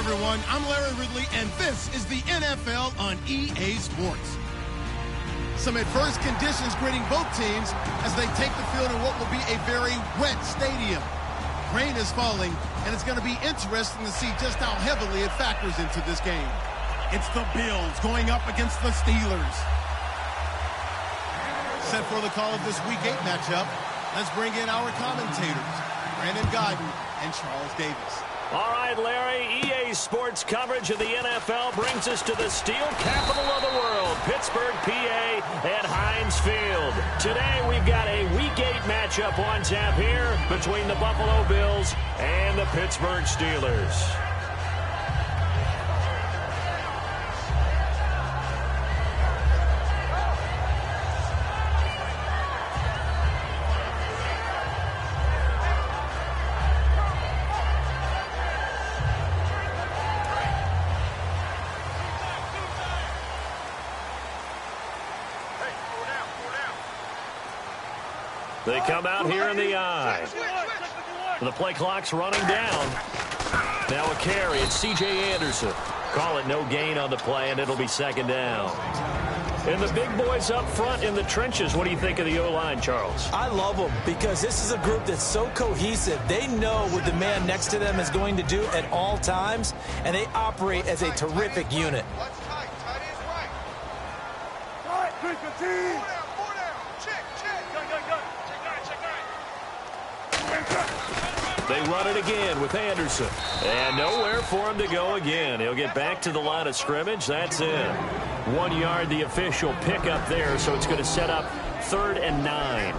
everyone. I'm Larry Ridley, and this is the NFL on EA Sports. Some adverse conditions greeting both teams as they take the field in what will be a very wet stadium. Rain is falling, and it's going to be interesting to see just how heavily it factors into this game. It's the Bills going up against the Steelers. Set for the call of this Week 8 matchup, let's bring in our commentators, Brandon Godden and Charles Davis. All right, Larry, EA Sports coverage of the NFL brings us to the steel capital of the world, Pittsburgh, PA, at Heinz Field. Today, we've got a Week 8 matchup on tap here between the Buffalo Bills and the Pittsburgh Steelers. They come out here in the eye. The play clock's running down. Now a carry. It's C.J. Anderson. Call it no gain on the play, and it'll be second down. And the big boys up front in the trenches. What do you think of the O-line, Charles? I love them because this is a group that's so cohesive. They know what the man next to them is going to do at all times, and they operate as a terrific unit. They run it again with Anderson. And nowhere for him to go again. He'll get back to the line of scrimmage. That's it. 1 yard, the official pickup there, so it's going to set up 3rd and 9.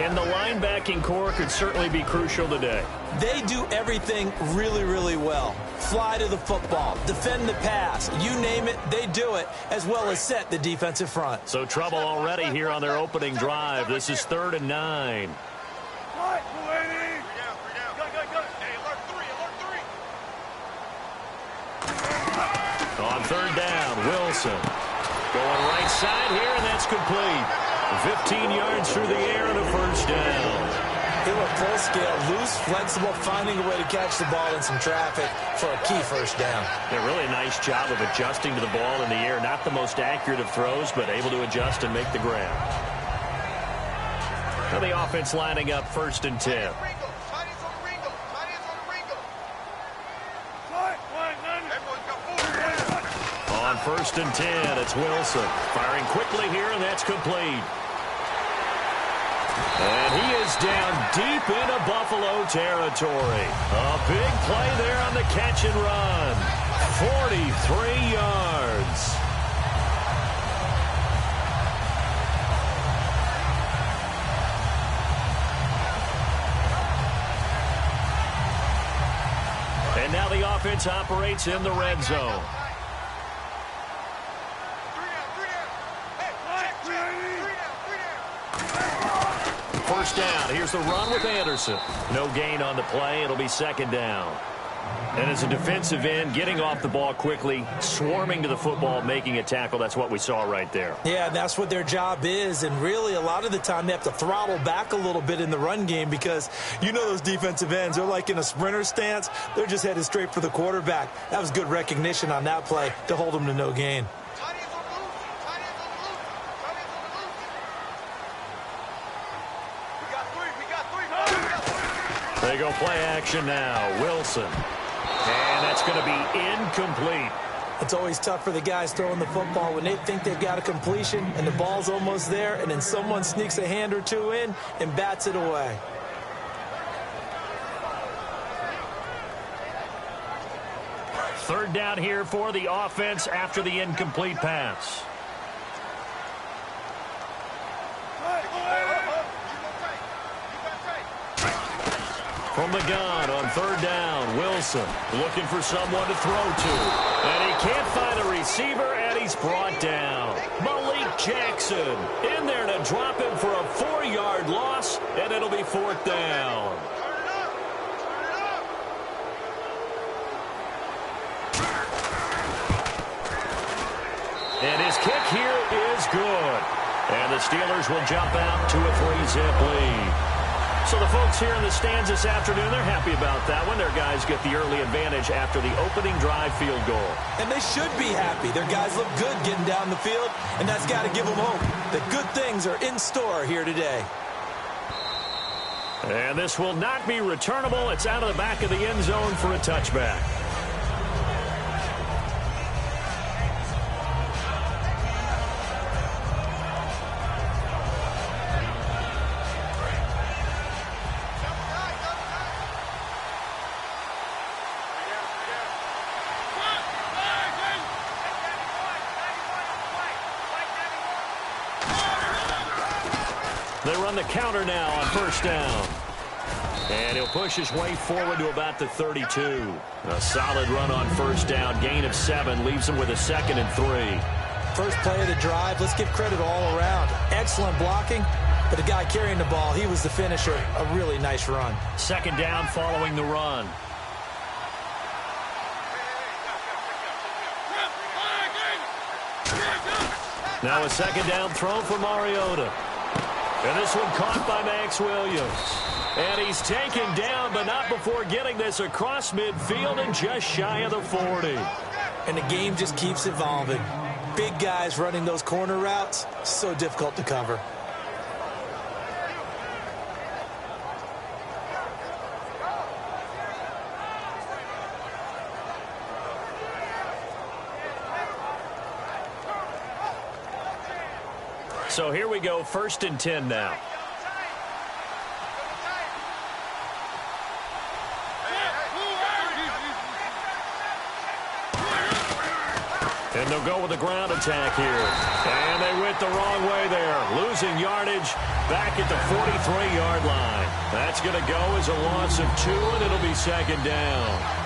And the linebacking core could certainly be crucial today. They do everything really, really well. Fly to the football, defend the pass, you name it, they do it, as well as set the defensive front. So trouble already here on their opening drive. This is 3rd and 9. On 3rd down, Wilson. Going right side here, and that's complete. 15 yards through the air and a first down. They were full scale, loose, flexible, finding a way to catch the ball in some traffic for a key first down. A really nice job of adjusting to the ball in the air. Not the most accurate of throws, but able to adjust and make the grab. Now the offense lining up 1st and 10. On 1st and 10, it's Wilson. Firing quickly here, and that's complete. And he is down deep into Buffalo territory. A big play there on the catch and run. 43 yards. And now the offense operates in the red zone. First down. Here's the run with Anderson. No gain on the play. It'll be 2nd down. And as a defensive end, getting off the ball quickly, swarming to the football, making a tackle, that's what we saw right there. Yeah, that's what their job is. And really, a lot of the time, they have to throttle back a little bit in the run game because you know those defensive ends, they're like in a sprinter stance. They're just headed straight for the quarterback. That was good recognition on that play to hold them to no gain. They go play action now. Wilson. And that's going to be incomplete. It's always tough for the guys throwing the football when they think they've got a completion and the ball's almost there, and then someone sneaks a hand or two in and bats it away. Third down here for the offense after the incomplete pass. From the gun on 3rd down, Wilson looking for someone to throw to. And he can't find a receiver, and he's brought down. Malik Jackson in there to drop him for a 4-yard loss, and it'll be 4th down. And his kick here is good. And the Steelers will jump out to a 3-zip lead. So the folks here in the stands this afternoon, they're happy about that one. Their guys get the early advantage after the opening drive field goal. And they should be happy. Their guys look good getting down the field, and that's got to give them hope that good things are in store here today. And this will not be returnable. It's out of the back of the end zone for a touchback. They run the counter now on first down. And he'll push his way forward to about the 32. A solid run on first down. Gain of 7 leaves him with a 2nd and 3. First play of the drive, let's give credit all around. Excellent blocking, but the guy carrying the ball, he was the finisher. A really nice run. 2nd down following the run. Now a 2nd down throw for Mariota. And this one caught by Max Williams. And he's taken down, but not before getting this across midfield and just shy of the 40. And the game just keeps evolving. Big guys running those corner routes, so difficult to cover. So here we go, 1st and 10 now. And they'll go with a ground attack here. And they went the wrong way there. Losing yardage back at the 43-yard line. That's going to go as a loss of 2, and it'll be 2nd down.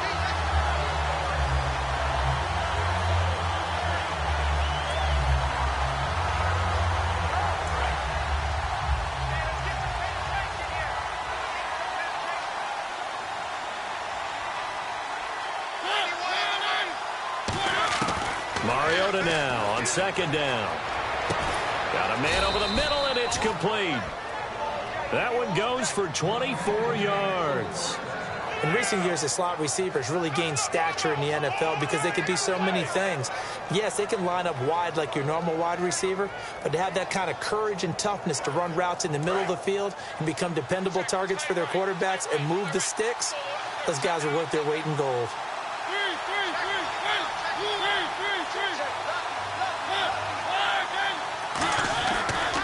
Mariota now on 2nd down. Got a man over the middle, and it's complete. That one goes for 24 yards. In recent years, the slot receivers really gained stature in the NFL because they can do so many things. Yes, they can line up wide like your normal wide receiver, but to have that kind of courage and toughness to run routes in the middle of the field and become dependable targets for their quarterbacks and move the sticks, those guys are worth their weight in gold.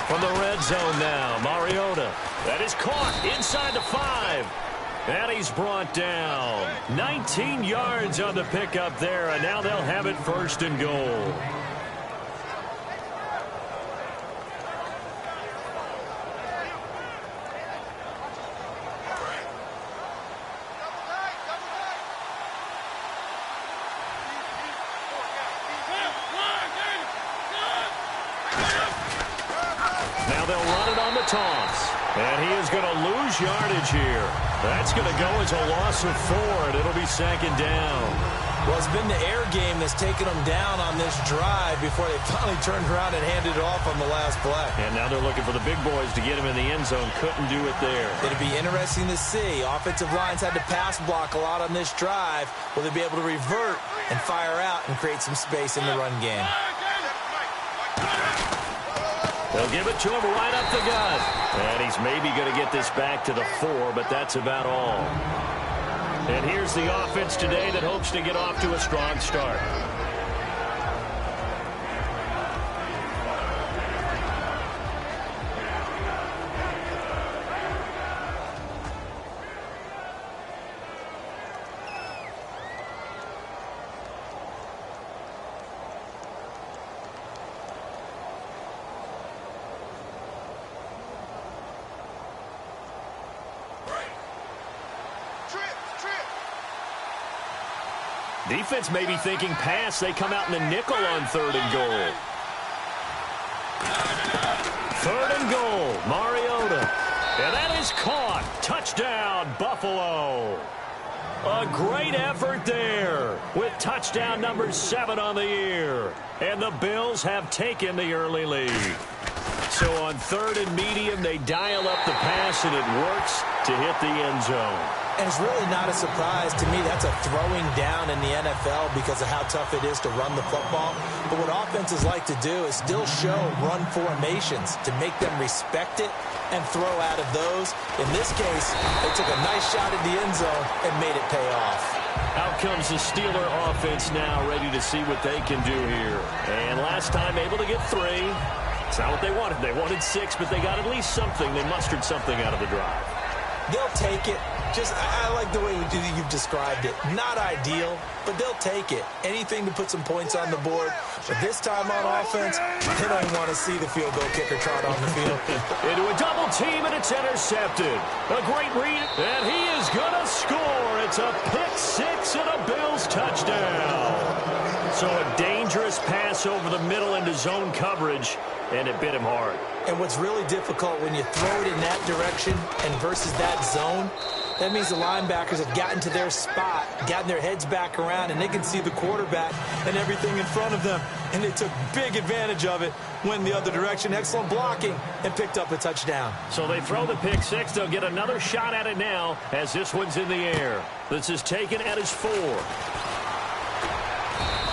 From the red zone now, Mariota. That is caught inside the 5. And he's brought down. 19 yards on the pickup there, and now they'll have it 1st and goal. Now they'll run it on the toss. And he is going to lose yardage here. That's going to go as a loss of 4, and it'll be 2nd down. Well, it's been the air game that's taken them down on this drive before they finally turned around and handed it off on the last play. And now they're looking for the big boys to get him in the end zone. Couldn't do it there. It'll be interesting to see. Offensive lines had to pass block a lot on this drive. Will they be able to revert and fire out and create some space in the run game? They'll give it to him right up the gut. And he's maybe going to get this back to the 4, but that's about all. And here's the offense today that hopes to get off to a strong start. Defense may be thinking pass. They come out in the nickel on 3rd and goal. 3rd and goal, Mariota. And that is caught. Touchdown, Buffalo. A great effort there with touchdown number 7 on the year. And the Bills have taken the early lead. So on 3rd and medium, they dial up the pass, and it works to hit the end zone. And it's really not a surprise to me. That's a throwing down in the NFL because of how tough it is to run the football. But what offenses like to do is still show run formations to make them respect it and throw out of those. In this case, they took a nice shot at the end zone and made it pay off. Out comes the Steeler offense now, ready to see what they can do here. And last time able to get 3. It's not what they wanted. They wanted 6, but they got at least something. They mustered something out of the drive. They'll take it. I like the way you've described it. Not ideal, but they'll take it. Anything to put some points on the board. But this time on offense, they don't want to see the field goal kicker trot on the field. Into a double team, and it's intercepted. A great read, and he is going to score. It's a pick 6 and a Bills touchdown. So a dangerous pass over the middle into zone coverage, and it bit him hard. And what's really difficult when you throw it in that direction and versus that zone, that means the linebackers have gotten to their spot, gotten their heads back around, and they can see the quarterback and everything in front of them. And they took big advantage of it, went the other direction. Excellent blocking, and picked up a touchdown. So they throw the pick 6. They'll get another shot at it now as this one's in the air. This is taken at his 4.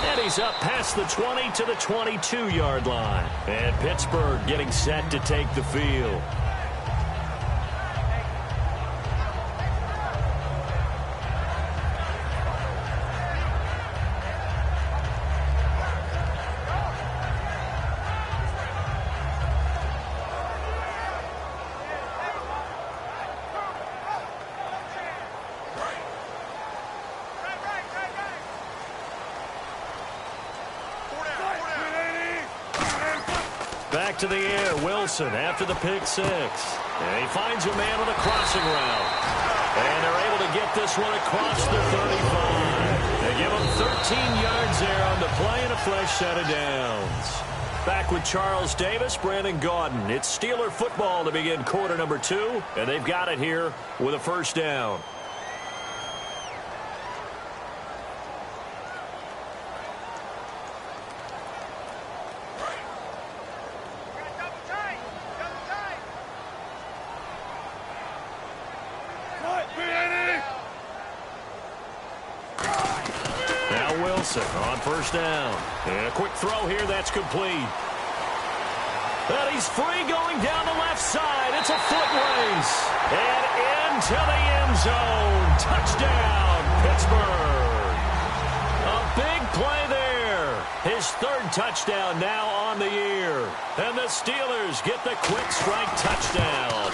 And he's up past the 20 to the 22-yard line. And Pittsburgh getting set to take the field. Back to the air, Wilson after the pick 6. And he finds a man with a crossing route. And they're able to get this one across the 35. They give him 13 yards there on the play and a fresh set of downs. Back with Charles Davis, Brandon Gaudin. It's Steeler football to begin quarter number 2. And they've got it here with a first down. On first down. And a quick throw here that's complete. And he's free going down the left side. It's a foot race. And into the end zone. Touchdown, Pittsburgh. A big play there. His 3rd touchdown now on the year. And the Steelers get the quick strike touchdown.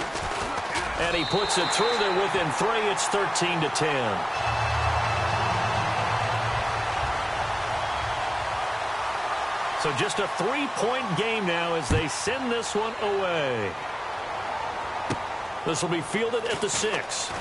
And he puts it through there within 3. It's 13-10. So just a 3-point game now as they send this one away. This will be fielded at the 6.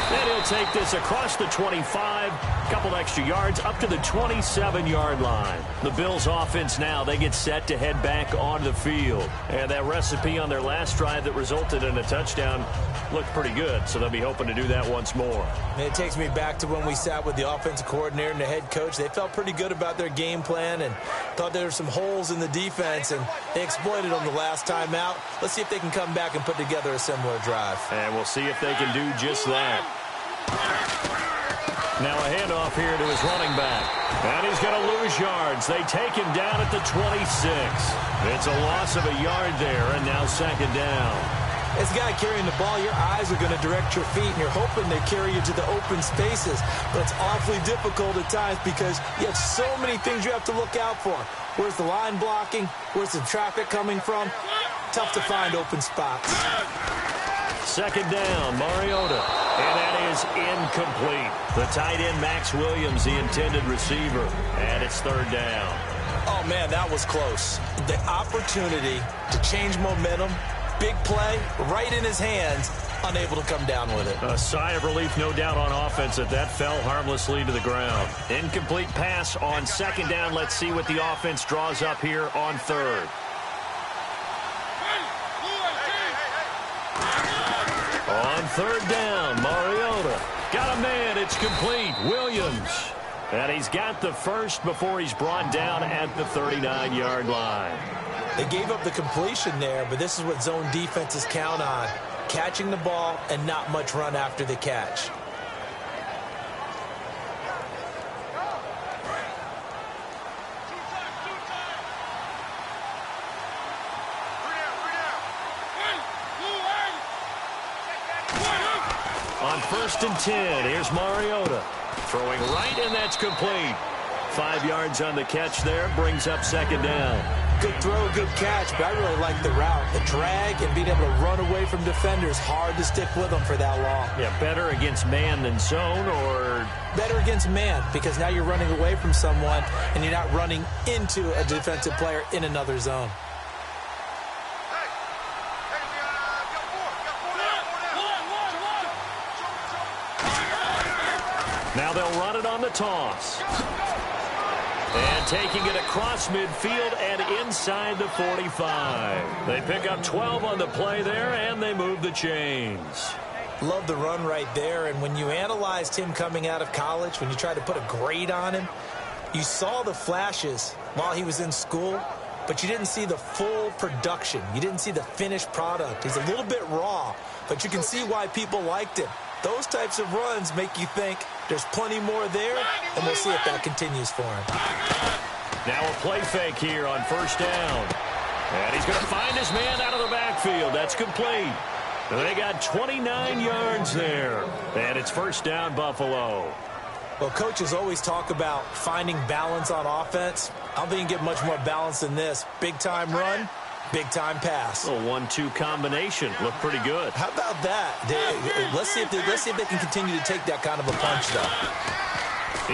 And he'll take this across the 25, couple extra yards up to the 27-yard line. The Bills offense now, they get set to head back onto the field. And that recipe on their last drive that resulted in a touchdown looked pretty good, so they'll be hoping to do that once more. And it takes me back to when we sat with the offensive coordinator and the head coach. They felt pretty good about their game plan and thought there were some holes in the defense, and they exploited them the last time out. Let's see if they can come back and put together a similar drive. And we'll see if they can do just that. Now a handoff here to his running back. And he's going to lose yards. They take him down at the 26. It's a loss of a yard there, and now 2nd down. As a guy carrying the ball, your eyes are going to direct your feet, and you're hoping they carry you to the open spaces. But it's awfully difficult at times because you have so many things you have to look out for. Where's the line blocking? Where's the traffic coming from? Tough to find open spots. 2nd down, Mariota. And that is incomplete. The tight end, Max Williams, the intended receiver. And it's 3rd down. Oh, man, that was close. The opportunity to change momentum, big play, right in his hands, unable to come down with it. A sigh of relief, no doubt, on offense that fell harmlessly to the ground. Incomplete pass on 2nd down. Let's see what the offense draws up here on 3rd. On 3rd down, Mariota. Got a man. It's complete. Williams. And he's got the first before he's brought down at the 39-yard line. They gave up the completion there, but this is what zone defenses count on, catching the ball and not much run after the catch. On 1st and 10, here's Mariota. Throwing right, and that's complete. 5 yards on the catch there, brings up 2nd down. Good throw, good catch, but I really like the route. The drag and being able to run away from defenders, hard to stick with them for that long. Yeah, better against man than zone, or? Better against man, because now you're running away from someone, and you're not running into a defensive player in another zone. Now they'll run it on the toss. And taking it across midfield and inside the 45. They pick up 12 on the play there, and they move the chains. Love the run right there, and when you analyzed him coming out of college, when you tried to put a grade on him, you saw the flashes while he was in school, but you didn't see the full production. You didn't see the finished product. He's a little bit raw, but you can see why people liked him. Those types of runs make you think there's plenty more there, and we'll see if that continues for him. Now a play fake here on 1st down. And he's going to find his man out of the backfield. That's complete. They got 29 yards there. And it's 1st down, Buffalo. Well, coaches always talk about finding balance on offense. I don't think you can get much more balance than this. Big-time run, big-time pass. A 1-2 combination. Looked pretty good. How about that? Let's see if they can continue to take that kind of a punch, though.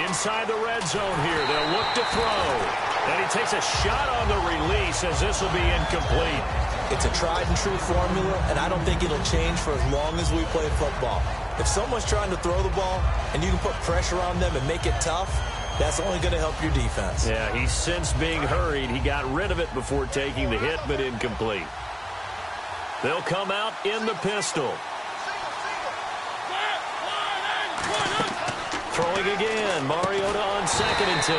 Inside the red zone here. They'll look to throw. And he takes a shot on the release as this will be incomplete. It's a tried-and-true formula, and I don't think it'll change for as long as we play football. If someone's trying to throw the ball and you can put pressure on them and make it tough, that's only going to help your defense. Yeah, he's since being hurried. He got rid of it before taking the hit, but incomplete. They'll come out in the pistol. Throwing again. Mariota on 2nd and 10.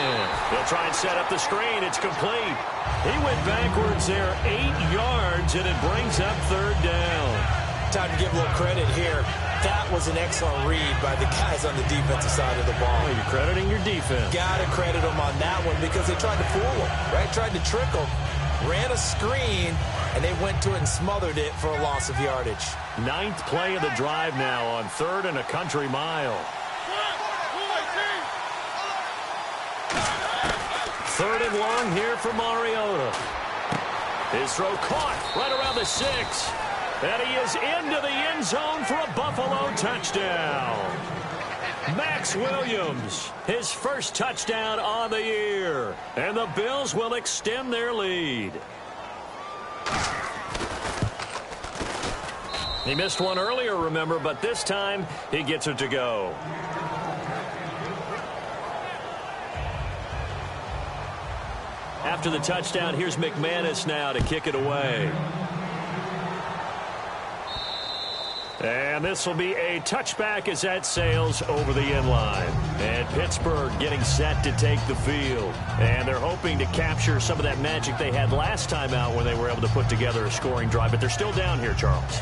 They'll try and set up the screen. It's complete. He went backwards there 8 yards, and it brings up 3rd down. Time to give a little credit here. That was an excellent read by the guys on the defensive side of the ball. Oh, you're crediting your defense. Got to credit them on that one because they tried to fool them, right? Tried to trick them. Ran a screen, and they went to it and smothered it for a loss of yardage. 9th play of the drive now on 3rd and a country mile. 3rd and long here for Mariota. His throw caught right around the 6. And he is into the end zone for a Buffalo touchdown. Max Williams, his 1st touchdown on the year. And the Bills will extend their lead. He missed one earlier, remember, but this time he gets it to go. After the touchdown, here's McManus now to kick it away. And this will be a touchback as that sails over the end line. And Pittsburgh getting set to take the field. And they're hoping to capture some of that magic they had last time out when they were able to put together a scoring drive. But they're still down here, Charles.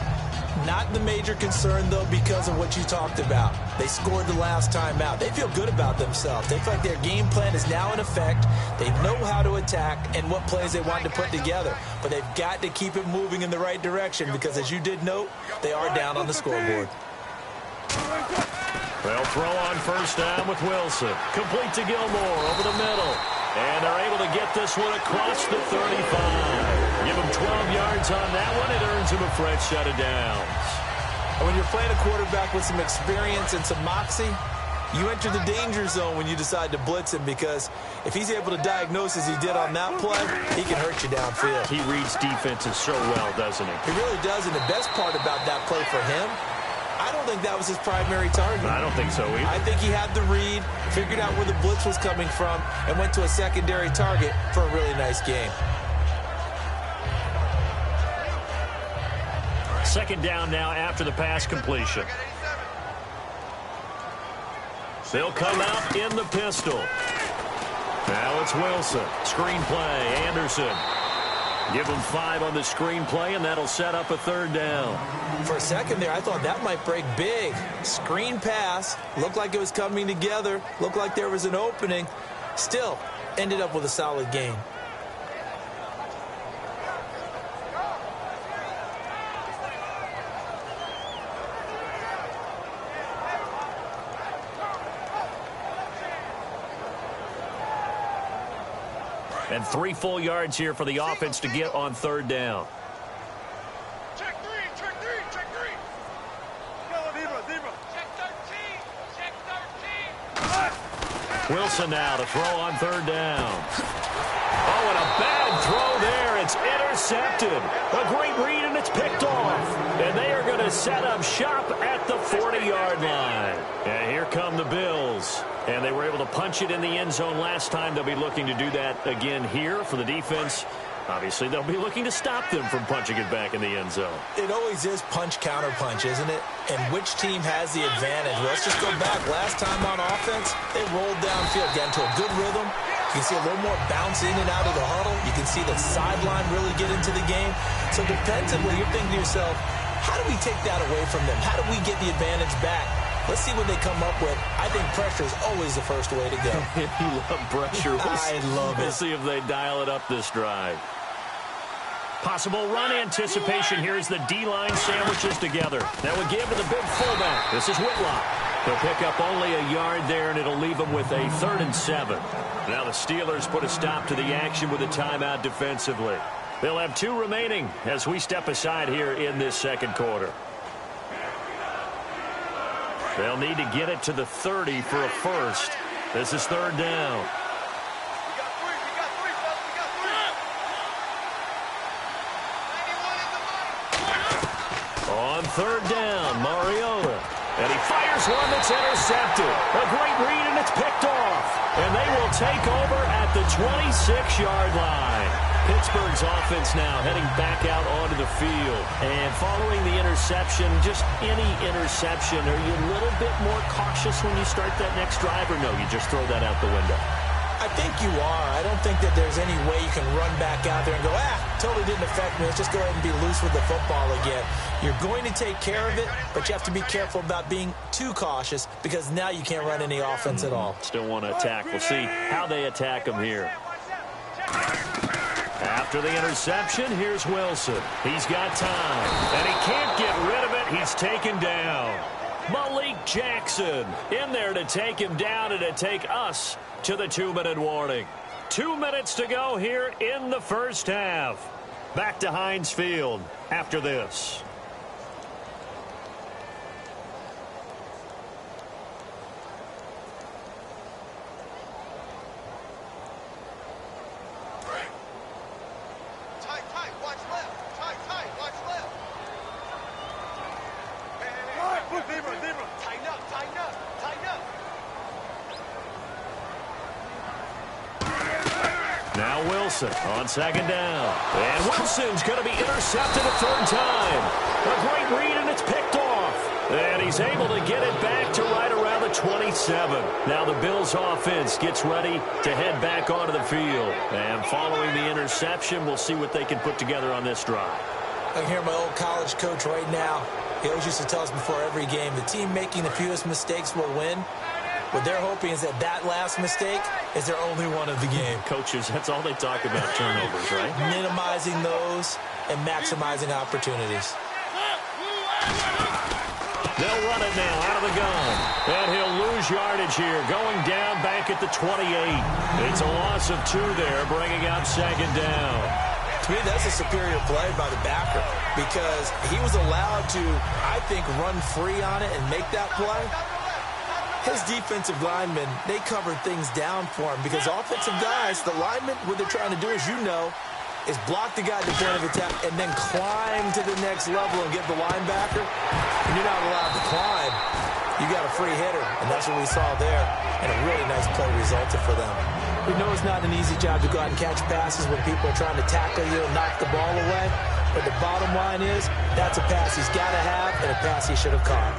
Not the major concern, though, because of what you talked about. They scored the last time out. They feel good about themselves. They feel like their game plan is now in effect. They know how to attack and what plays they want to put together. But they've got to keep it moving in the right direction because, as you did note, they are down on the scoreboard. They'll throw on 1st down with Wilson. Complete to Gilmore over the middle. And they're able to get this one across the 35. Give him 12 yards on that one. It earns him a fresh set of downs. And when you're playing a quarterback with some experience and some moxie, you enter the danger zone when you decide to blitz him because if he's able to diagnose as he did on that play, he can hurt you downfield. He reads defenses so well, doesn't he? He really does, and the best part about that play for him, I don't think that was his primary target. I don't think so either. I think he had the read, figured out where the blitz was coming from, and went to a secondary target for a really nice game. 2nd down now after the pass completion. They'll come out in the pistol. Now it's Wilson. Screen play. Anderson. Give them 5 on the screenplay, and that'll set up a 3rd down. For a second there, I thought that might break big. Screen pass. Looked like it was coming together. Looked like there was an opening. Still, ended up with a solid gain. And 3 full yards here for the offense to get on 3rd down. Check 3, check 3, check 3. Go, zebra. Check 13, check 13. Wilson now to throw on 3rd down. Oh, and a bad throw there. It's intercepted. A great read, and it's picked off. And they are going to set up shop at the 40-yard line. And here come the Bills. And they were able to punch it in the end zone last time. They'll be looking to do that again here for the defense. Obviously, they'll be looking to stop them from punching it back in the end zone. It always is punch-counter-punch, isn't it? And which team has the advantage? Let's just go back. Last time on offense, they rolled downfield, got into a good rhythm. You can see a little more bounce in and out of the huddle. You can see the sideline really get into the game. So defensively, you're thinking to yourself, how do we take that away from them? How do we get the advantage back? Let's see what they come up with. I think pressure is always the first way to go. You love pressure. I love it. We'll see if they dial it up this drive. Possible run anticipation. Here's the D-line sandwiches together. That would give to the big fullback. This is Whitlock. They'll pick up only a yard there, and it'll leave them with a 3rd and 7. Now the Steelers put a stop to the action with a timeout defensively. They'll have 2 remaining as we step aside here in this 2nd quarter. They'll need to get it to the 30 for a first. This is 3rd down. We got 3, fellas, we got 3. 91 in the money. On 3rd down, Mariota. And he fires one that's intercepted. A great read, and it's picked off. And they will take over at the 26-yard line. Pittsburgh's offense now heading back out onto the field. And following the interception, just any interception, are you a little bit more cautious when you start that next drive, or no, you just throw that out the window? I think you are. I don't think that there's any way you can run back out there and go, totally didn't affect me. Let's just go ahead and be loose with the football again. You're going to take care of it, but you have to be careful about being too cautious because now you can't run any offense at all. Still want to attack. We'll see how they attack them here. After the interception, here's Wilson. He's got time, and he can't get rid of it. He's taken down. Malik Jackson in there to take him down and to take us to the 2-minute warning. 2 minutes to go here in the first half. Back to Heinz Field after this. Tight, watch left. Tight, watch left. Hey, zebra. Tighten up. Now Wilson on 2nd down. And Wilson's going to be intercepted a 3rd time. A great read, and it's picked off. And he's able to get it back to right around the 27. Now the Bills offense gets ready to head back onto the field. And following the interception, we'll see what they can put together on this drive. I can hear my old college coach right now. He always used to tell us before every game, the team making the fewest mistakes will win. What they're hoping is that last mistake is their only one of the game. Coaches, that's all they talk about, turnovers, right? Minimizing those and maximizing opportunities. They'll run it now out of the gun. And he'll lose yardage here, going down back at the 28. It's a loss of 2 there, bringing out 2nd down. To me, that's a superior play by the backer because he was allowed to, I think, run free on it and make that play. His defensive linemen, they covered things down for him because offensive guys, the linemen, what they're trying to do, as you know, is block the guy at the point of attack and then climb to the next level and get the linebacker. And you're not allowed to climb. You got a free hitter, and that's what we saw there. And a really nice play resulted for them. We know it's not an easy job to go out and catch passes when people are trying to tackle you and knock the ball away. But the bottom line is, that's a pass he's got to have and a pass he should have caught.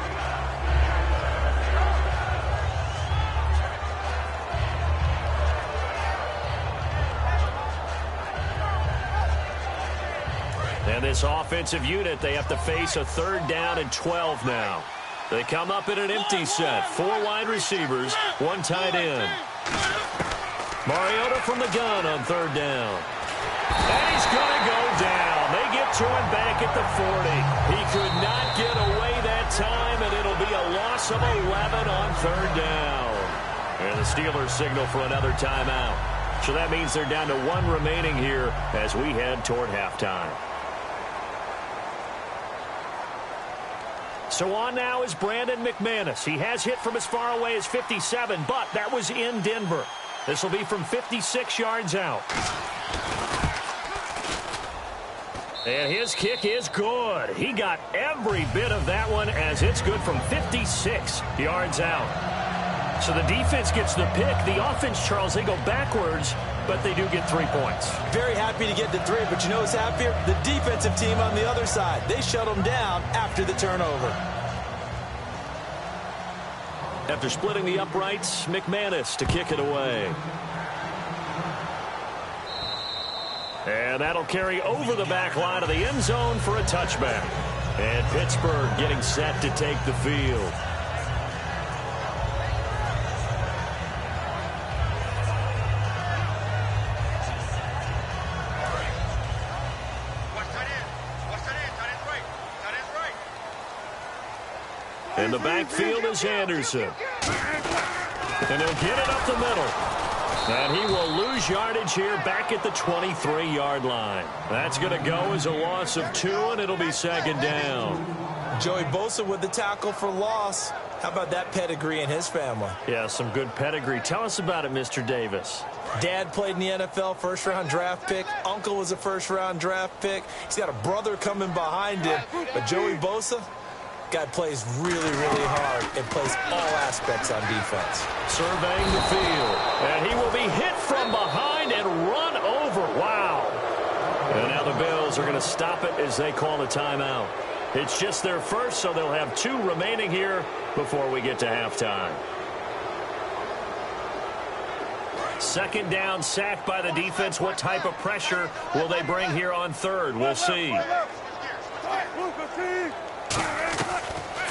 And this offensive unit, they have to face a 3rd down and 12 now. They come up in an empty set. 4 wide receivers, 1 tight end. Mariota from the gun on 3rd down. And he's going to go down. They get to him back at the 40. He could not get away that time, and it'll be a loss of 11 on 3rd down. And the Steelers signal for another timeout. So that means they're down to 1 remaining here as we head toward halftime. So on now is Brandon McManus. He has hit from as far away as 57, but that was in Denver. This will be from 56 yards out. And his kick is good. He got every bit of that one as it's good from 56 yards out. So the defense gets the pick. The offense, Charles, they go backwards, but they do get 3 points. Very happy to get the 3, but you know what's happier? The defensive team on the other side. They shut them down after the turnover. After splitting the uprights, McManus to kick it away. And that'll carry over the back line of the end zone for a touchback. And Pittsburgh getting set to take the field. In the backfield is Anderson. And he'll get it up the middle. And he will lose yardage here back at the 23-yard line. That's going to go as a loss of 2, and it'll be 2nd down. Joey Bosa with the tackle for loss. How about that pedigree in his family? Yeah, some good pedigree. Tell us about it, Mr. Davis. Dad played in the NFL, 1st-round draft pick. Uncle was a 1st-round draft pick. He's got a brother coming behind him. But Joey Bosa, guy plays really, really hard and plays all aspects on defense. Surveying the field. And he will be hit from behind and run over. Wow. And now the Bills are going to stop it as they call a timeout. It's just their first, so they'll have 2 remaining here before we get to halftime. 2nd down, sacked by the defense. What type of pressure will they bring here on 3rd? We'll see.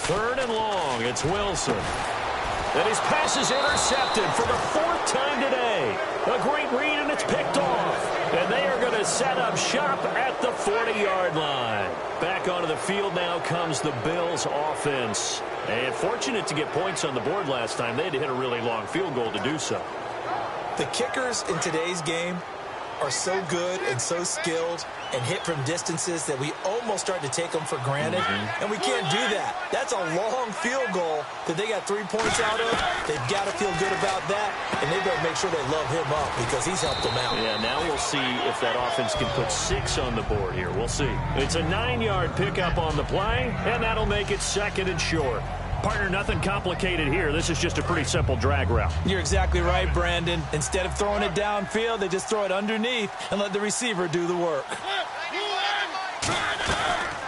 3rd and long. It's Wilson. And his pass is intercepted for the 4th time today. A great read, and it's picked off. And they are going to set up shop at the 40-yard line. Back onto the field now comes the Bills offense. And fortunate to get points on the board last time. They had to hit a really long field goal to do so. The kickers in today's game are so good and so skilled and hit from distances that we almost start to take them for granted, and we can't do that. That's a long field goal that they got 3 points out of. They've got to feel good about that, and they better make sure they love him up because he's helped them out. Yeah, now we'll see if that offense can put 6 on the board here. We'll see. It's a 9-yard pickup on the play, and that'll make it 2nd and short. Partner, nothing complicated here. This is just a pretty simple drag route. You're exactly right, Brandon. Instead of throwing it downfield, they just throw it underneath and let the receiver do the work.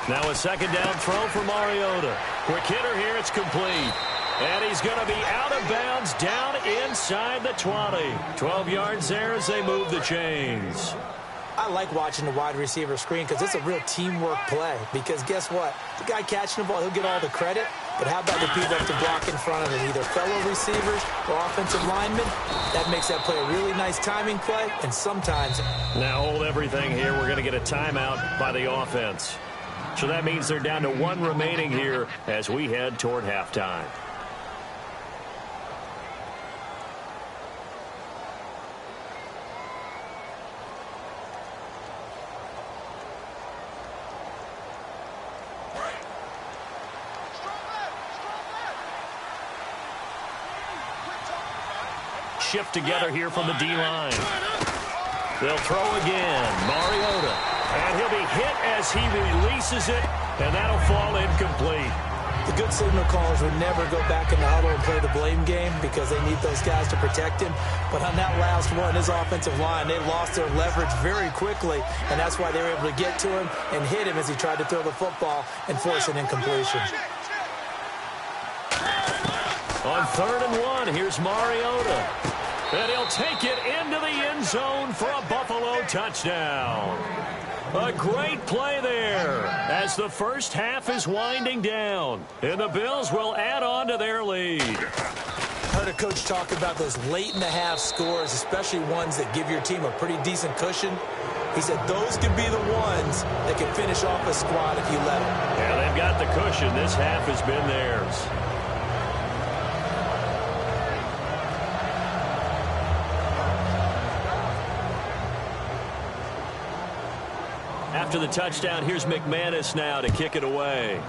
Now a 2nd down throw for Mariota. Quick hitter here. It's complete. And he's going to be out of bounds down inside the 20. 12 yards there as they move the chains. I like watching the wide receiver screen because it's a real teamwork play. Because guess what? The guy catching the ball, he'll get all the credit. But how about the people up to block in front of him, either fellow receivers or offensive linemen? That makes that play a really nice timing play, and sometimes... Now hold everything here. We're going to get a timeout by the offense. So that means they're down to 1 remaining here as we head toward halftime. Shift together here from the D-line. They'll throw again. Mariota. And he'll be hit as he releases it, and that'll fall incomplete. The good signal callers would never go back in the huddle and play the blame game because they need those guys to protect him. But on that last one, his offensive line, they lost their leverage very quickly, and that's why they were able to get to him and hit him as he tried to throw the football and force an incompletion. On 3rd and 1, here's Mariota. And he'll take it into the end zone for a Buffalo touchdown. A great play there as the first half is winding down. And the Bills will add on to their lead. Heard a coach talk about those late-in-the-half scores, especially ones that give your team a pretty decent cushion. He said those could be the ones that can finish off a squad if you let them. Yeah, they've got the cushion. This half has been theirs. After the touchdown, here's McManus now to kick it away.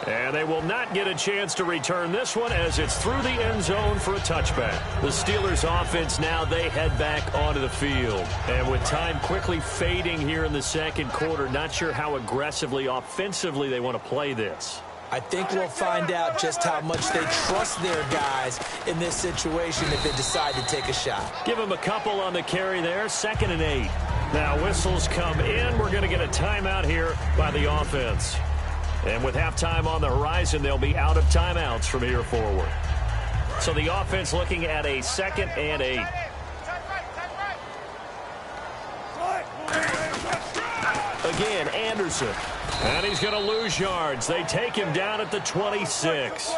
And they will not get a chance to return this one as it's through the end zone for a touchback. The Steelers offense now, they head back onto the field. And with time quickly fading here in the second quarter, not sure how aggressively, offensively they want to play this. I think we'll find out just how much they trust their guys in this situation if they decide to take a shot. Give them a couple on the carry there, 2nd and 8. Now whistles come in. We're going to get a timeout here by the offense. And with halftime on the horizon, they'll be out of timeouts from here forward. So the offense looking at a 2nd and 8. Again, Anderson. And he's going to lose yards. They take him down at the 26.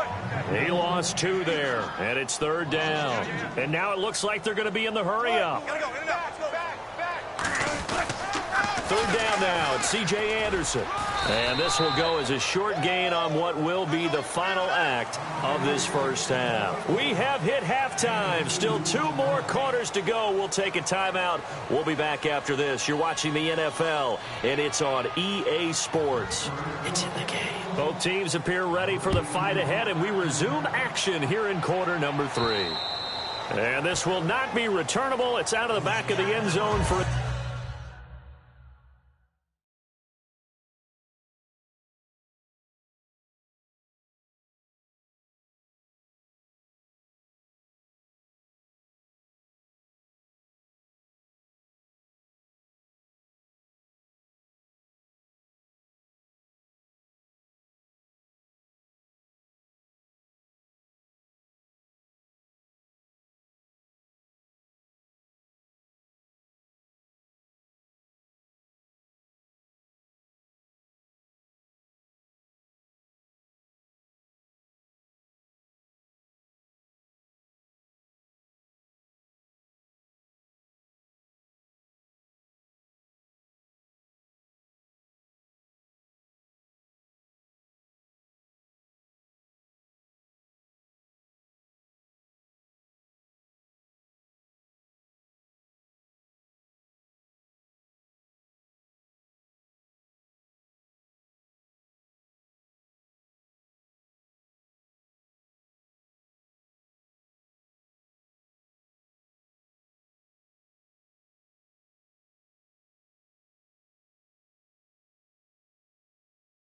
He lost 2 there, and it's 3rd down. And now it looks like they're going to be in the hurry-up. 3rd down now. It's C.J. Anderson. And this will go as a short gain on what will be the final act of this first half. We have hit halftime. Still 2 more quarters to go. We'll take a timeout. We'll be back after this. You're watching the NFL, and it's on EA Sports. It's in the game. Both teams appear ready for the fight ahead, and we resume action here in quarter number 3. And this will not be returnable. It's out of the back of the end zone for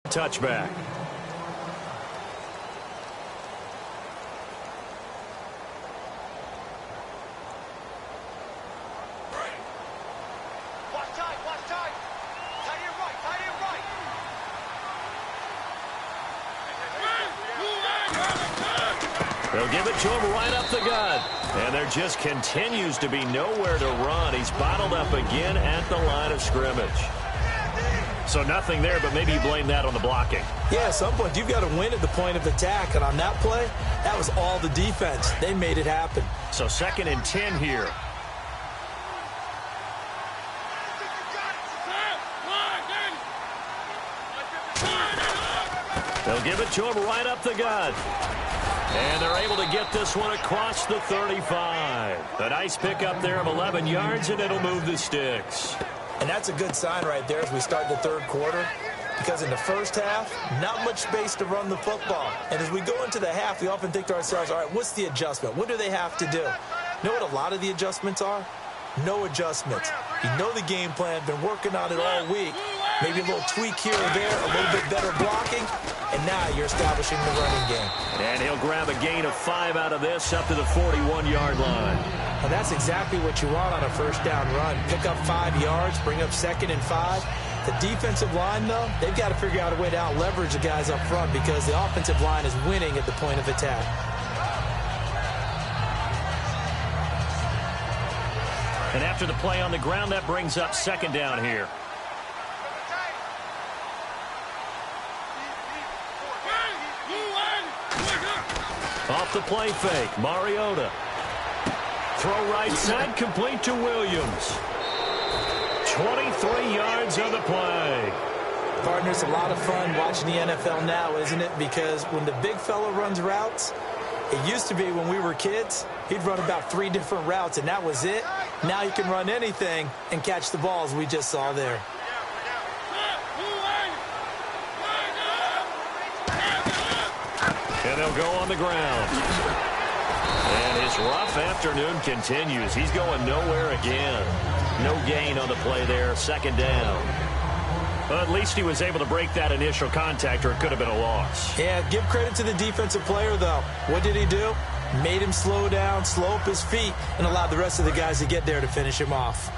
touchback. They'll give it to him right up the gut. And there just continues to be nowhere to run. He's bottled up again at the line of scrimmage. So nothing there, but maybe you blame that on the blocking. Yeah, at some point, you've got to win at the point of attack. And on that play, that was all the defense. They made it happen. So 2nd and 10 here. They'll give it to him right up the gut. And they're able to get this one across the 35. A nice pickup there of 11 yards, and it'll move the sticks. And that's a good sign right there as we start the 3rd quarter. Because in the first half, not much space to run the football. And as we go into the half, we often think to ourselves, all right, what's the adjustment? What do they have to do? You know what a lot of the adjustments are? No adjustments. You know the game plan, been working on it all week. Maybe a little tweak here or there, a little bit better blocking, and now you're establishing the running game. And he'll grab a gain of 5 out of this up to the 41-yard line. And that's exactly what you want on a first down run. Pick up 5 yards, bring up 2nd and 5. The defensive line, though, they've got to figure out a way to out-leverage the guys up front because the offensive line is winning at the point of attack. And after the play on the ground, that brings up second down here. Off the play fake, Mariota. Throw right side, complete to Williams. 23 yards on the play. Partners, a lot of fun watching the NFL now, isn't it? Because when the big fella runs routes, it used to be when we were kids, he'd run about 3 different routes, and that was it. Now he can run anything and catch the balls we just saw there. And they'll go on the ground. And his rough afternoon continues. He's going nowhere again. No gain on the play there. Second down. Well, at least he was able to break that initial contact, or it could have been a loss. Yeah, give credit to the defensive player, though. What did he do? Made him slow down, slow up his feet, and allowed the rest of the guys to get there to finish him off.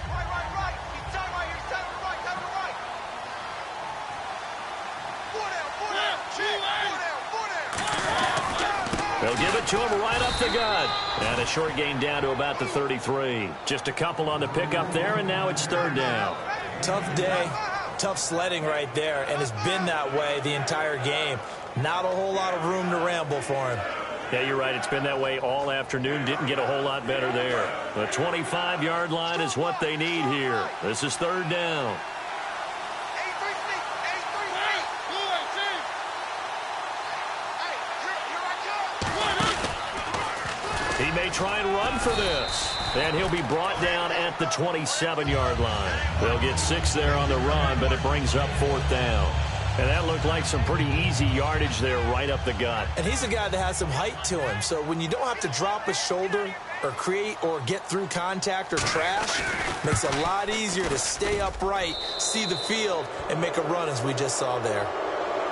They'll give it to him right up the gut. And a short gain down to about the 33. Just a couple on the pickup there, and now it's third down. Tough day, tough sledding right there, and it's been that way the entire game. Not a whole lot of room to ramble for him. Yeah, you're right. It's been that way all afternoon. Didn't get a whole lot better there. The 25-yard line is what they need here. This is third down. He may try and run for this. And he'll be brought down at the 27-yard line. They'll get 6 there on the run, but it brings up fourth down. And that looked like some pretty easy yardage there right up the gut. And he's a guy that has some height to him. So when you don't have to drop a shoulder or create or get through contact or trash, makes it a lot easier to stay upright, see the field, and make a run as we just saw there.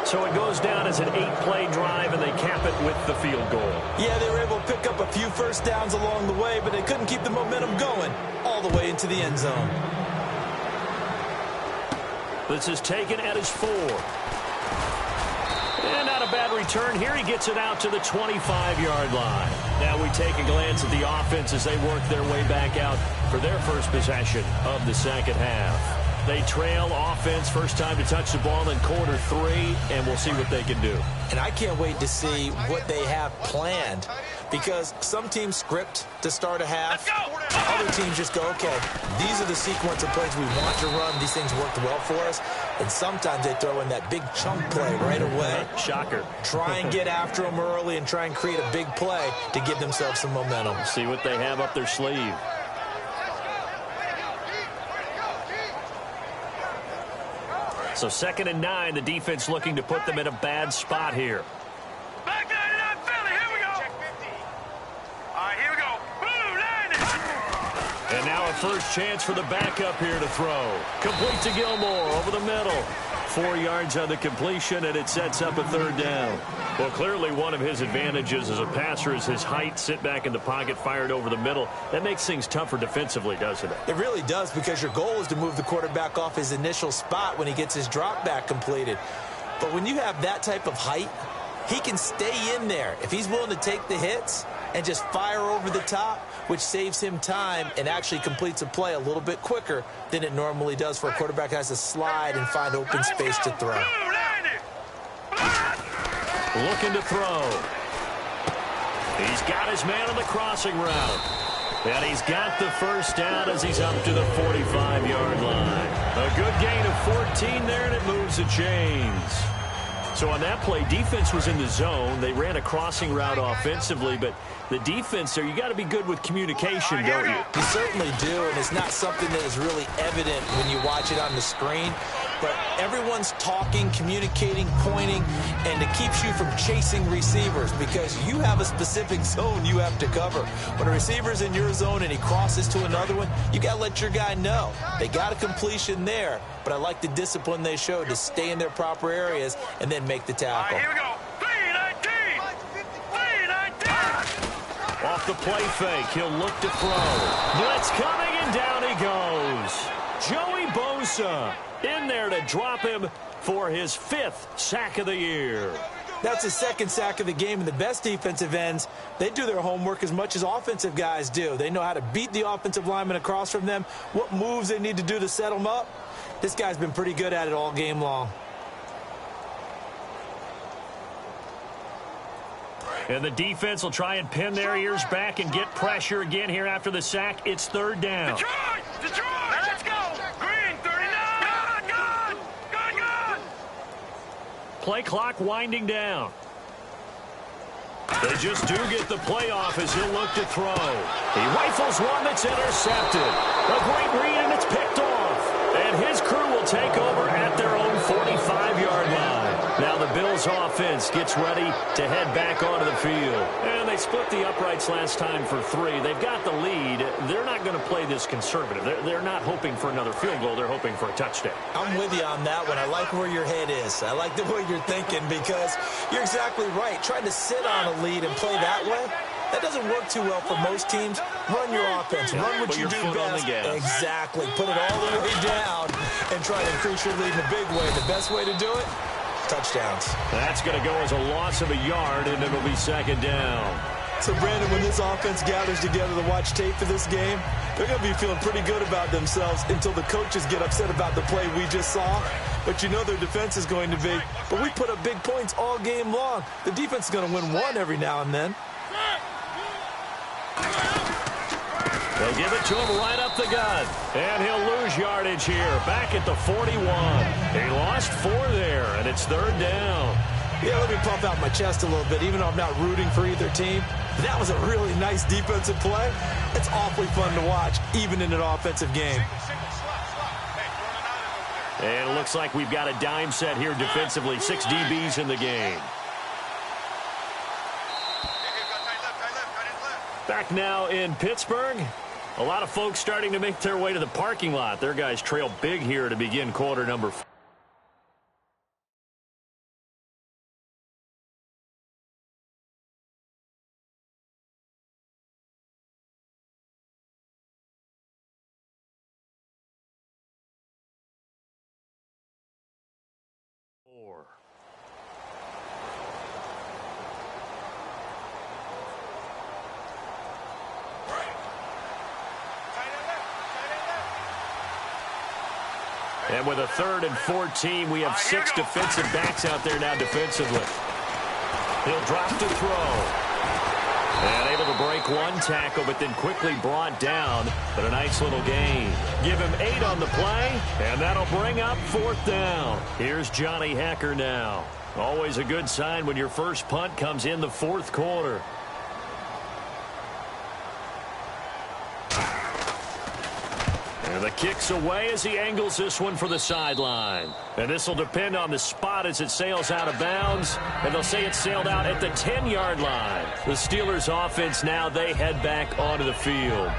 So it goes down as an 8-play drive, and they cap it with the field goal. Yeah, they were able to pick up a few first downs along the way, but they couldn't keep the momentum going all the way into the end zone. This is taken at his 4. And not a bad return here. He gets it out to the 25-yard line. Now we take a glance at the offense as they work their way back out for their first possession of the second half. They trail offense, first time to touch the ball in quarter 3, and we'll see what they can do. And I can't wait to see what they have planned, because some teams script to start a half. Other teams just go, okay, these are the sequence of plays we want to run. These things worked well for us. And sometimes they throw in that big chunk play right away. Shocker. Try and get after them early and try and create a big play to give themselves some momentum. See what they have up their sleeve. So 2nd and 9, the defense looking to put them in a bad spot here. Back 99 Philly, here we go. Check 50. All right, here we go. Boom, 90. And now a first chance for the backup here to throw. Complete to Gilmore over the middle. 4 yards on the completion, and it sets up a third down. Well, clearly one of his advantages as a passer is his height. Sit back in the pocket, fired over the middle. That makes things tougher defensively, doesn't it? It really does, because your goal is to move the quarterback off his initial spot when he gets his drop back completed. But when you have that type of height, he can stay in there. If he's willing to take the hits and just fire over the top, which saves him time and actually completes a play a little bit quicker than it normally does for a quarterback that has to slide and find open space to throw. Looking to throw. He's got his man on the crossing route. And he's got the first down as he's up to the 45-yard line. A good gain of 14 there, and it moves the chains. So on that play, defense was in the zone. They ran a crossing route offensively, but the defense there, you got to be good with communication, don't you? You certainly do, and it's not something that is really evident when you watch it on the screen. But everyone's talking, communicating, pointing, and it keeps you from chasing receivers because you have a specific zone you have to cover. When a receiver's in your zone and he crosses to another one, you got to let your guy know. They got a completion there, but I like the discipline they showed to stay in their proper areas and then make the tackle. All right, here we go. 3-19. Off the play fake, he'll look to throw. Blitz coming, and down he goes. Joey Bosa in there to drop him for his 5th sack of the year. That's his second sack of the game, and the best defensive ends, they do their homework as much as offensive guys do. They know how to beat the offensive lineman across from them, what moves they need to do to set them up. This guy's been pretty good at it all game long. And the defense will try and pin their ears back and get pressure again here after the sack. It's third down. Detroit! Detroit! Now let's go! Green, 39! Good! Play clock winding down. They just do get the play off as he'll look to throw. He rifles one that's intercepted. A great read, and it's picked off. And his crew will take over at their own 45-yard line. Now the Bills offense gets ready to head back onto the field. And they split the uprights last time for 3. They've got the lead. They're not going to play this conservative. They're not hoping for another field goal. They're hoping for a touchdown. I'm with you on that one. I like where your head is. I like the way you're thinking because you're exactly right. Trying to sit on a lead and play that way, that doesn't work too well for most teams. Run your offense. Run what you do best. Exactly. Put it all the way down and try to increase your lead in a big way. The best way to do it, touchdowns. That's going to go as a loss of a yard, and it'll be second down. So, Brandon, when this offense gathers together to watch tape for this game, they're going to be feeling pretty good about themselves until the coaches get upset about the play we just saw. But you know their defense is going to be. But we put up big points all game long. The defense is going to win one every now and then. They'll give it to him right up the gut. And he'll lose yardage here. Back at the 41. He lost 4 there, and it's third down. Yeah, let me pump out my chest a little bit, even though I'm not rooting for either team. That was a really nice defensive play. It's awfully fun to watch, even in an offensive game. And it looks like we've got a dime set here defensively. 6 DBs in the game. Back now in Pittsburgh. A lot of folks starting to make their way to the parking lot. Their guys trail big here to begin quarter number 4. And with a 3rd and 14, we have 6 defensive backs out there now defensively. He'll drop to throw. And able to break one tackle, but then quickly brought down. But a nice little gain. Give him 8 on the play, and that'll bring up 4th down. Here's Johnny Hecker now. Always a good sign when your first punt comes in the 4th quarter. And the kick's away as he angles this one for the sideline. And this will depend on the spot as it sails out of bounds. And they'll say it sailed out at the 10-yard line. The Steelers offense now, they head back onto the field.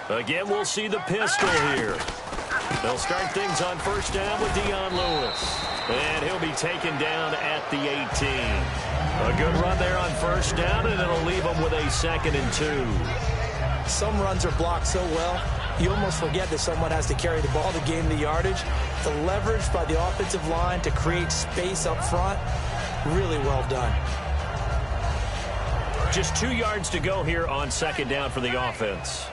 Again, we'll see the pistol here. They'll start things on first down with Dion Lewis. And he'll be taken down at the 18. A good run there on first down, and it'll leave him with a 2nd and 2. Some runs are blocked so well, you almost forget that someone has to carry the ball to gain the yardage. The leverage by the offensive line to create space up front, really well done. Just 2 yards to go here on 2nd down for the offense.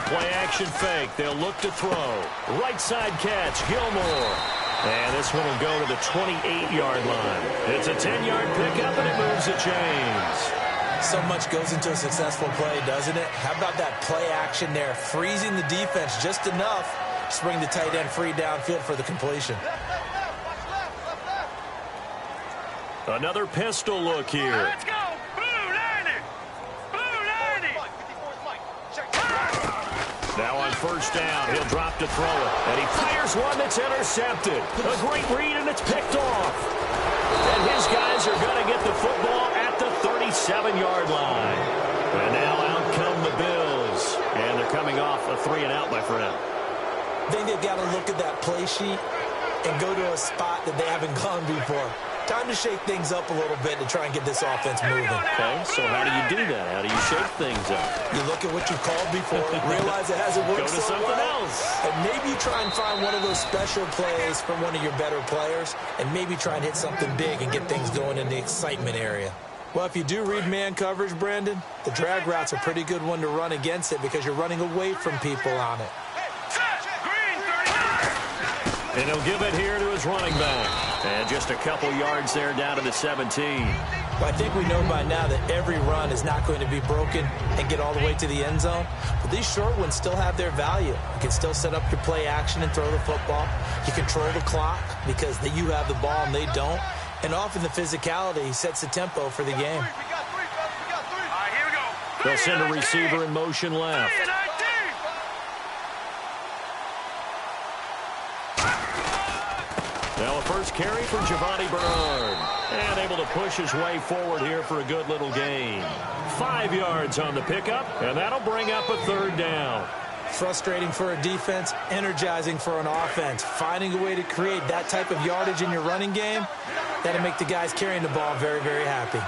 Play action fake. They'll look to throw. Right side catch. Gilmore. And this one will go to the 28-yard line. It's a 10-yard pickup, and it moves the chains. So much goes into a successful play, doesn't it? How about that play action there? Freezing the defense just enough to bring the tight end free downfield for the completion. Another pistol look here. Let's go! Now on first down, he'll drop to throw it. And he fires one that's intercepted. A great read, and it's picked off. And his guys are going to get the football at the 37-yard line. And now out come the Bills. And they're coming off a 3-and-out, my friend. I think they've got to look at that play sheet and go to a spot that they haven't gone before. Time to shake things up a little bit to try and get this offense moving. Okay, so how do you do that? How do you shake things up? You look at what you called before, realize it hasn't worked Go to so something well, else. and maybe you try and find one of those special plays from one of your better players, and maybe try and hit something big and get things going in the excitement area. Well, if you do read man coverage, Brandon, the drag route's a pretty good one to run against it because you're running away from people on it. And he'll give it here to his running back. And just a couple yards there down to the 17. Well, I think we know by now that every run is not going to be broken and get all the way to the end zone. But these short ones still have their value. You can still set up your play action and throw the football. You control the clock because you have the ball and they don't. And often the physicality sets the tempo for the game. They'll send a receiver in motion left. Now a first carry for Giovanni Bernard. And able to push his way forward here for a good little gain. 5 yards on the pickup, and that'll bring up a third down. Frustrating for a defense, energizing for an offense. Finding a way to create that type of yardage in your running game, that'll make the guys carrying the ball very, very happy.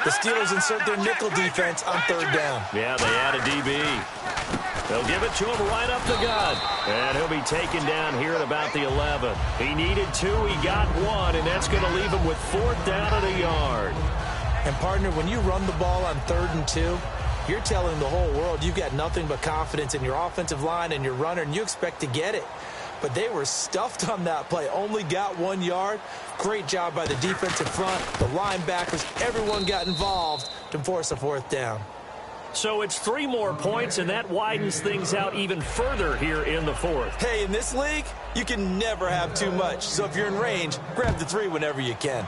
The Steelers insert their nickel defense on third down. Yeah, they add a DB. They'll give it to him right up the gut. And he'll be taken down here at about the 11. He needed 2, he got 1, and that's going to leave him with 4th down at a yard. And, partner, when you run the ball on 3rd and 2, you're telling the whole world you've got nothing but confidence in your offensive line and your runner, and you expect to get it. But they were stuffed on that play, only got 1 yard. Great job by the defensive front, the linebackers, everyone got involved to force a 4th down. So it's 3 more points, and that widens things out even further here in the 4th. Hey, in this league, you can never have too much. So if you're in range, grab the 3 whenever you can.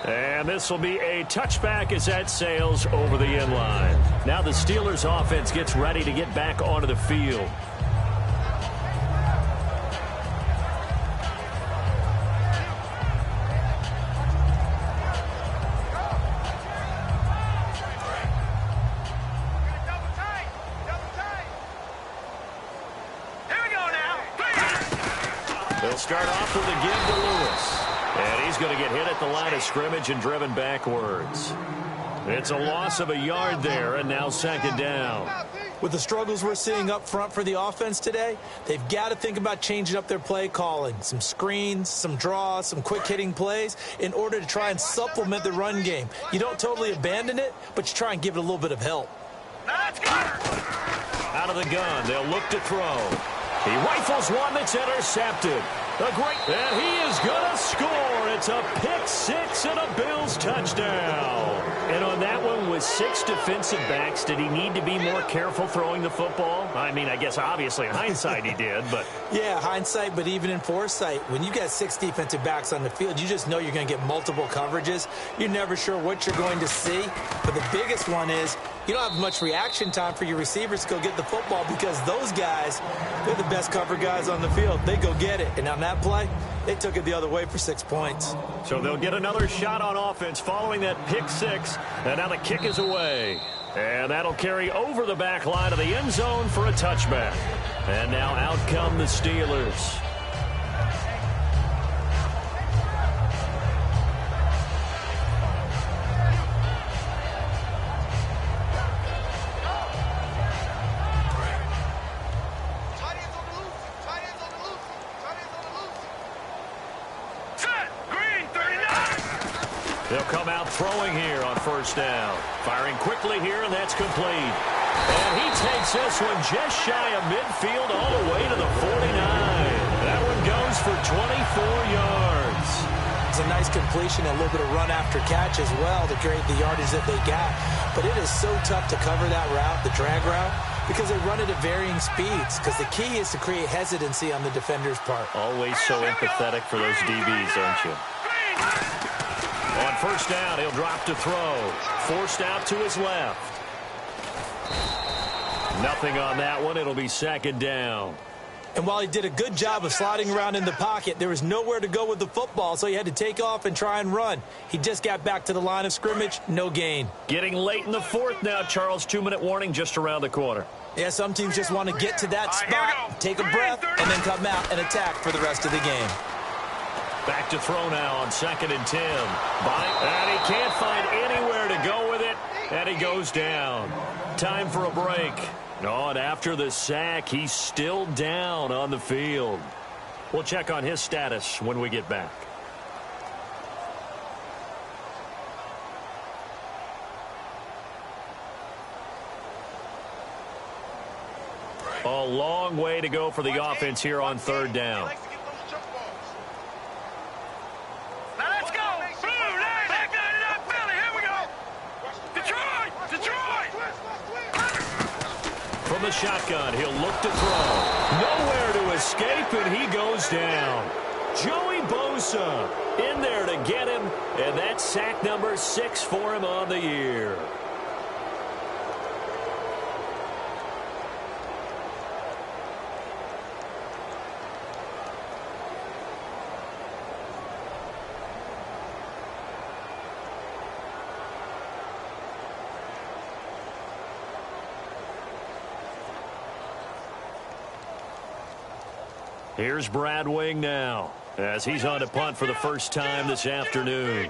And this will be a touchback as that sails over the end line. Now the Steelers offense gets ready to get back onto the field. They'll start off with a give to Lewis. And he's going to get hit at the line of scrimmage and driven backwards. It's a loss of a yard there, and now 2nd down. With the struggles we're seeing up front for the offense today, they've got to think about changing up their play calling. Some screens, some draws, some quick-hitting plays in order to try and supplement the run game. You don't totally abandon it, but you try and give it a little bit of help. Out of the gun, they'll look to throw. He rifles one that's intercepted. And he is going to score. It's a pick 6 and a Bills touchdown. And on that one, with 6 defensive backs, did he need to be more careful throwing the football? I mean, I guess obviously in hindsight he did, but... Yeah, hindsight, but even in foresight, when you got 6 defensive backs on the field, you just know you're going to get multiple coverages. You're never sure what you're going to see. But the biggest one is you don't have much reaction time for your receivers to go get the football because those guys, they're the best cover guys on the field. They go get it. And on that play, they took it the other way for 6 points. So they'll get another shot on offense following that pick 6. And now the kick is away. And that'll carry over the back line of the end zone for a touchback. And now out come the Steelers. They'll come out throwing here on 1st down. Firing quickly here, and that's complete. And he takes this one just shy of midfield all the way to the 49. That one goes for 24 yards. It's a nice completion, a little bit of run after catch as well to create the yardage that they got. But it is so tough to cover that route, the drag route, because they run it at varying speeds. Because the key is to create hesitancy on the defender's part. Always so empathetic for those DBs, aren't you? On 1st down, he'll drop to throw. Forced out to his left. Nothing on that one. It'll be 2nd down. And while he did a good job of sliding around in the pocket, there was nowhere to go with the football, so he had to take off and try and run. He just got back to the line of scrimmage, no gain. Getting late in the 4th now, Charles. 2-minute warning just around the corner. Yeah, some teams just want to get to that spot, take a breath, and then come out and attack for the rest of the game. Back to throw now on 2nd and 10. And he can't find anywhere to go with it, and he goes down. Time for a break. Oh, and after the sack, he's still down on the field. We'll check on his status when we get back. A long way to go for the offense here on 3rd down. Now let's go. Blue, back 99 Philly. Here we go. Detroit. From the shotgun, he'll look to throw. Nowhere to escape, and he goes down. Joey Bosa in there to get him, and that's sack number 6 for him on the year. Here's Brad Wing now, as he's on to punt for the first time this afternoon.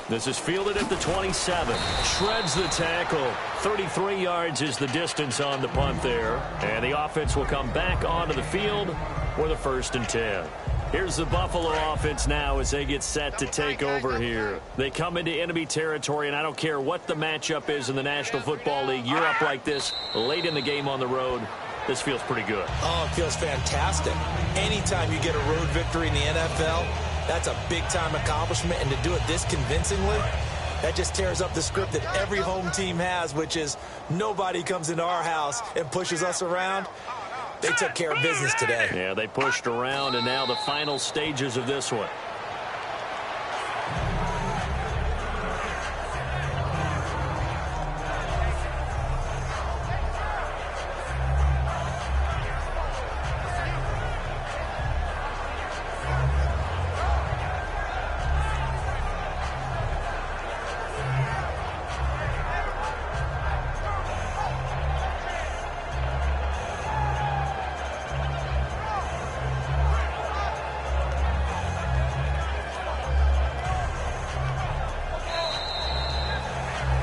This is fielded at the 27. Shreds the tackle. 33 yards is the distance on the punt there. And the offense will come back onto the field with a 1st and 10. Here's the Buffalo offense now as they get set to take over here. They come into enemy territory, and I don't care what the matchup is in the National Football League. You're up like this late in the game on the road. This feels pretty good. Oh, it feels fantastic. Anytime you get a road victory in the NFL, that's a big-time accomplishment, and to do it this convincingly, that just tears up the script that every home team has, which is nobody comes into our house and pushes us around. They took care of business today. Yeah, they pushed around, and now the final stages of this one.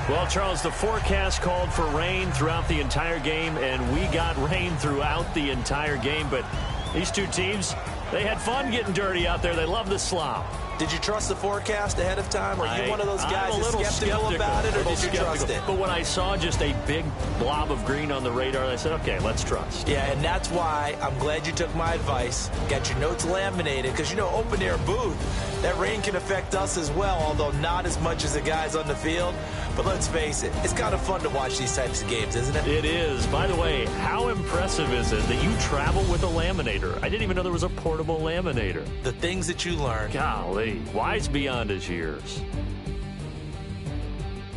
Well, Charles, the forecast called for rain throughout the entire game, and we got rain throughout the entire game. But these two teams, they had fun getting dirty out there. They love the slop. Did you trust the forecast ahead of time? Are you one of those guys that's skeptical about it, or did you trust it? But when I saw just a big blob of green on the radar, I said, okay, let's trust. Yeah, and that's why I'm glad you took my advice. Got your notes laminated, because, you know, open-air booth, that rain can affect us as well, although not as much as the guys on the field. But let's face it, it's kind of fun to watch these types of games, isn't it? It is. By the way, how impressive is it that you travel with a laminator? I didn't even know there was a portable laminator. The things that you learn. Golly, wise beyond his years.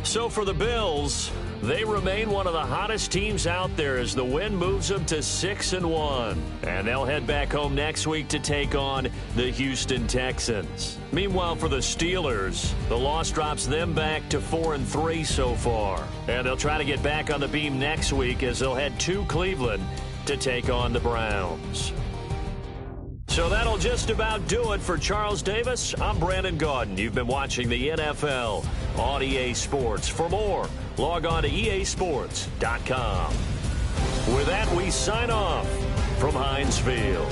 So for the Bills, they remain one of the hottest teams out there as the win moves them to 6-1. And they'll head back home next week to take on the Houston Texans. Meanwhile, for the Steelers, the loss drops them back to 4-3 so far. And they'll try to get back on the beam next week as they'll head to Cleveland to take on the Browns. So that'll just about do it for Charles Davis. I'm Brandon Gaudin. You've been watching the NFL on EA Sports. For more, log on to easports.com. With that, we sign off from Heinz Field.